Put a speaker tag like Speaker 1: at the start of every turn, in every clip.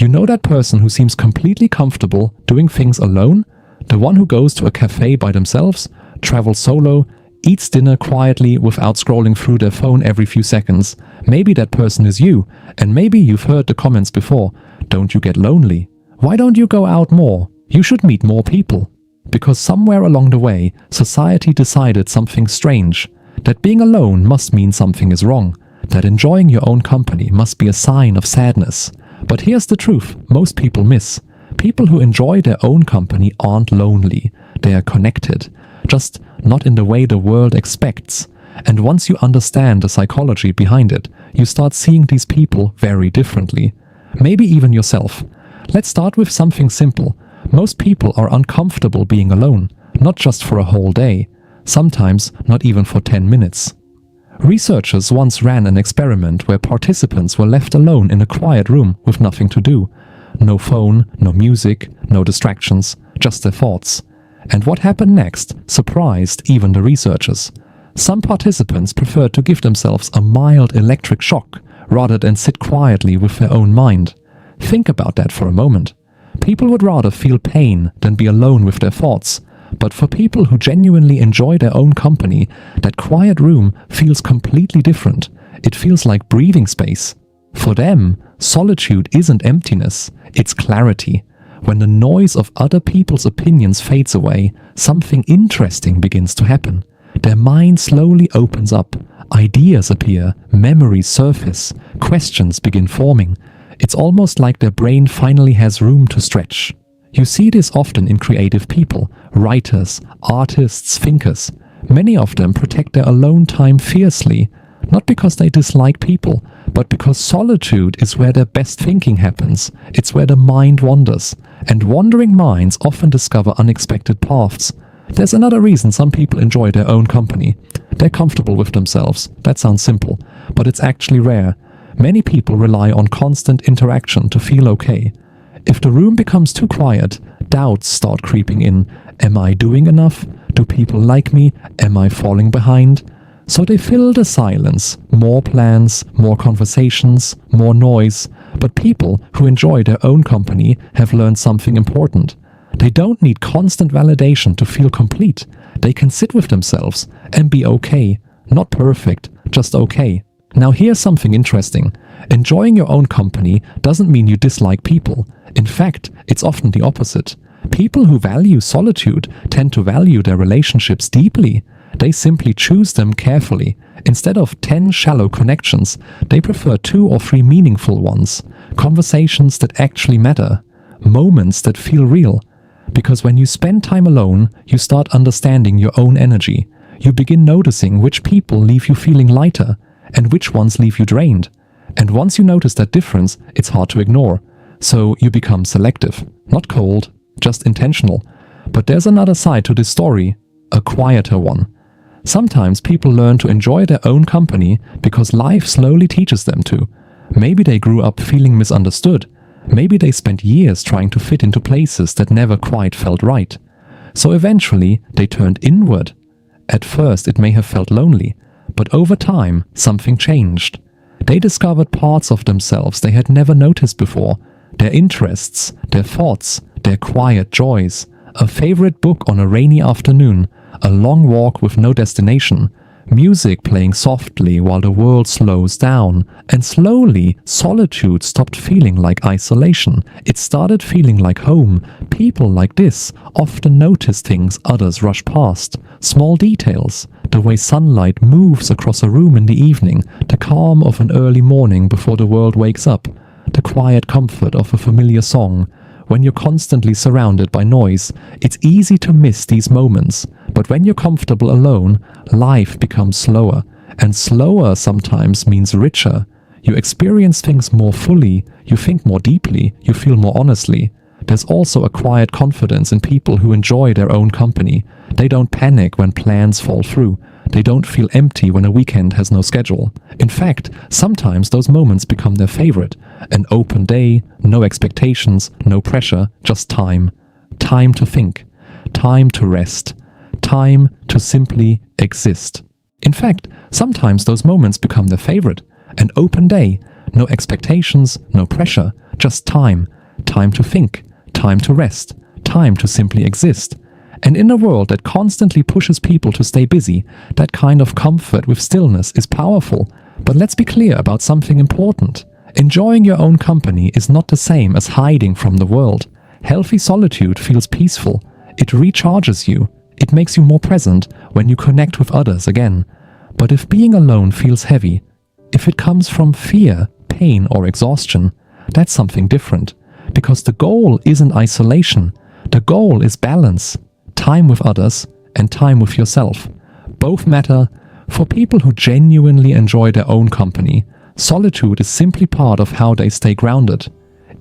Speaker 1: You know that person who seems completely comfortable doing things alone? The one who goes to a cafe by themselves, travels solo, eats dinner quietly without scrolling through their phone every few seconds. Maybe that person is you, and maybe you've heard the comments before. Don't you get lonely? Why don't you go out more? You should meet more people. Because somewhere along the way, society decided something strange. That being alone must mean something is wrong. That enjoying your own company must be a sign of sadness. But here's the truth most people miss. People who enjoy their own company aren't lonely. They are connected. Just not in the way the world expects. And once you understand the psychology behind it, you start seeing these people very differently. Maybe even yourself. Let's start with something simple. Most people are uncomfortable being alone, not just for a whole day, sometimes not even for 10 minutes. Researchers once ran an experiment where participants were left alone in a quiet room with nothing to do. No phone, no music, no distractions, just their thoughts. And what happened next surprised even the researchers. Some participants preferred to give themselves a mild electric shock rather than sit quietly with their own mind. Think about that for a moment. People would rather feel pain than be alone with their thoughts. But for people who genuinely enjoy their own company, that quiet room feels completely different. It feels like breathing space. For them, solitude isn't emptiness, it's clarity. When the noise of other people's opinions fades away, something interesting begins to happen. Their mind slowly opens up. Ideas appear, memories surface, questions begin forming. It's almost like their brain finally has room to stretch. You see this often in creative people, writers, artists, thinkers. Many of them protect their alone time fiercely, not because they dislike people, but because solitude is where their best thinking happens. It's where the mind wanders, and wandering minds often discover unexpected paths. There's another reason some people enjoy their own company. They're comfortable with themselves. That sounds simple, but it's actually rare. Many people rely on constant interaction to feel okay. If the room becomes too quiet, doubts start creeping in. Am I doing enough? Do people like me? Am I falling behind? So they fill the silence. More plans, more conversations, more noise. But people who enjoy their own company have learned something important. They don't need constant validation to feel complete. They can sit with themselves and be okay. Not perfect, just okay. Now here's something interesting. Enjoying your own company doesn't mean you dislike people. In fact, it's often the opposite. People who value solitude tend to value their relationships deeply. They simply choose them carefully. Instead of 10 shallow connections, they prefer 2 or 3 meaningful ones. Conversations that actually matter. Moments that feel real. Because when you spend time alone, you start understanding your own energy. You begin noticing which people leave you feeling lighter and which ones leave you drained. And once you notice that difference, it's hard to ignore. So you become selective. Not cold, just intentional. But there's another side to this story, a quieter one. Sometimes people learn to enjoy their own company because life slowly teaches them to. Maybe they grew up feeling misunderstood. Maybe they spent years trying to fit into places that never quite felt right. So eventually, they turned inward. At first, it may have felt lonely, but over time, something changed. They discovered parts of themselves they had never noticed before. Their interests, their thoughts, their quiet joys. A favorite book on a rainy afternoon, a long walk with no destination, music playing softly while the world slows down, and slowly solitude stopped feeling like isolation. It started feeling like home. People like this often notice things others rush past. Small details, the way sunlight moves across a room in the evening, the calm of an early morning before the world wakes up, the quiet comfort of a familiar song. When you're constantly surrounded by noise, it's easy to miss these moments. But when you're comfortable alone, life becomes slower. And slower sometimes means richer. You experience things more fully, you think more deeply, you feel more honestly. There's also a quiet confidence in people who enjoy their own company. They don't panic when plans fall through. They don't feel empty when a weekend has no schedule. In fact, sometimes those moments become their favorite. An open day, no expectations, no pressure, just time. Time to think. Time to rest. Time to simply exist. In fact, sometimes those moments become their favorite. An open day, no expectations, no pressure. just time. Time to think, time to rest, time to simply exist. And in a world that constantly pushes people to stay busy, that kind of comfort with stillness is powerful. But let's be clear about something important. Enjoying your own company is not the same as hiding from the world. Healthy solitude feels peaceful. It recharges you. It makes you more present when you connect with others again. But if being alone feels heavy, if it comes from fear, pain, or exhaustion, that's something different. Because the goal isn't isolation. The goal is balance. Time with others and time with yourself. Both matter. For people who genuinely enjoy their own company, solitude is simply part of how they stay grounded.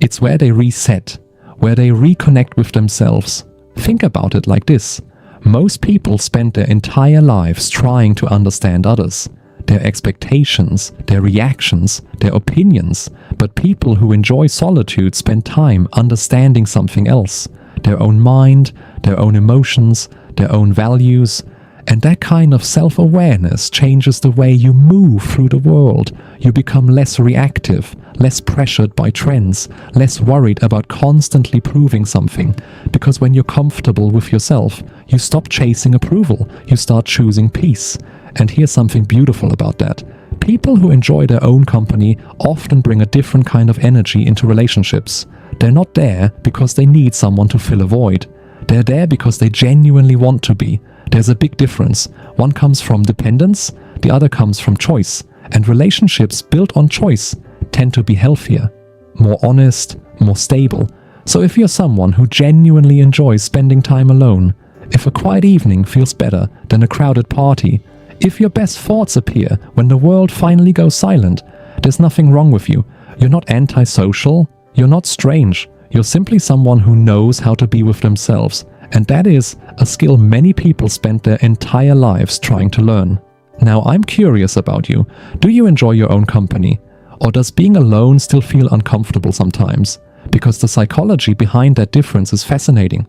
Speaker 1: It's where they reset, where they reconnect with themselves. Think about it like this. Most people spend their entire lives trying to understand others, their expectations, their reactions, their opinions. But people who enjoy solitude spend time understanding something else, their own mind, their own emotions, their own values. And that kind of self-awareness changes the way you move through the world. You become less reactive, less pressured by trends, less worried about constantly proving something. Because when you're comfortable with yourself, you stop chasing approval, you start choosing peace. And here's something beautiful about that. People who enjoy their own company often bring a different kind of energy into relationships. They're not there because they need someone to fill a void. They're there because they genuinely want to be. There's a big difference. One comes from dependence, the other comes from choice. And relationships built on choice tend to be healthier, more honest, more stable. So if you're someone who genuinely enjoys spending time alone, if a quiet evening feels better than a crowded party, if your best thoughts appear when the world finally goes silent, there's nothing wrong with you. You're not antisocial. You're not strange. You're simply someone who knows how to be with themselves. And that is a skill many people spend their entire lives trying to learn. Now, I'm curious about you. Do you enjoy your own company? Or does being alone still feel uncomfortable sometimes? Because the psychology behind that difference is fascinating.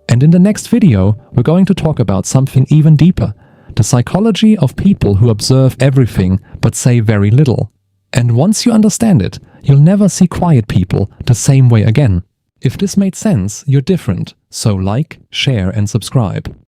Speaker 1: And in the next video, we're going to talk about something even deeper. The psychology of people who observe everything but say very little. And once you understand it, you'll never see quiet people the same way again. If this made sense, you're different. So like, share and subscribe.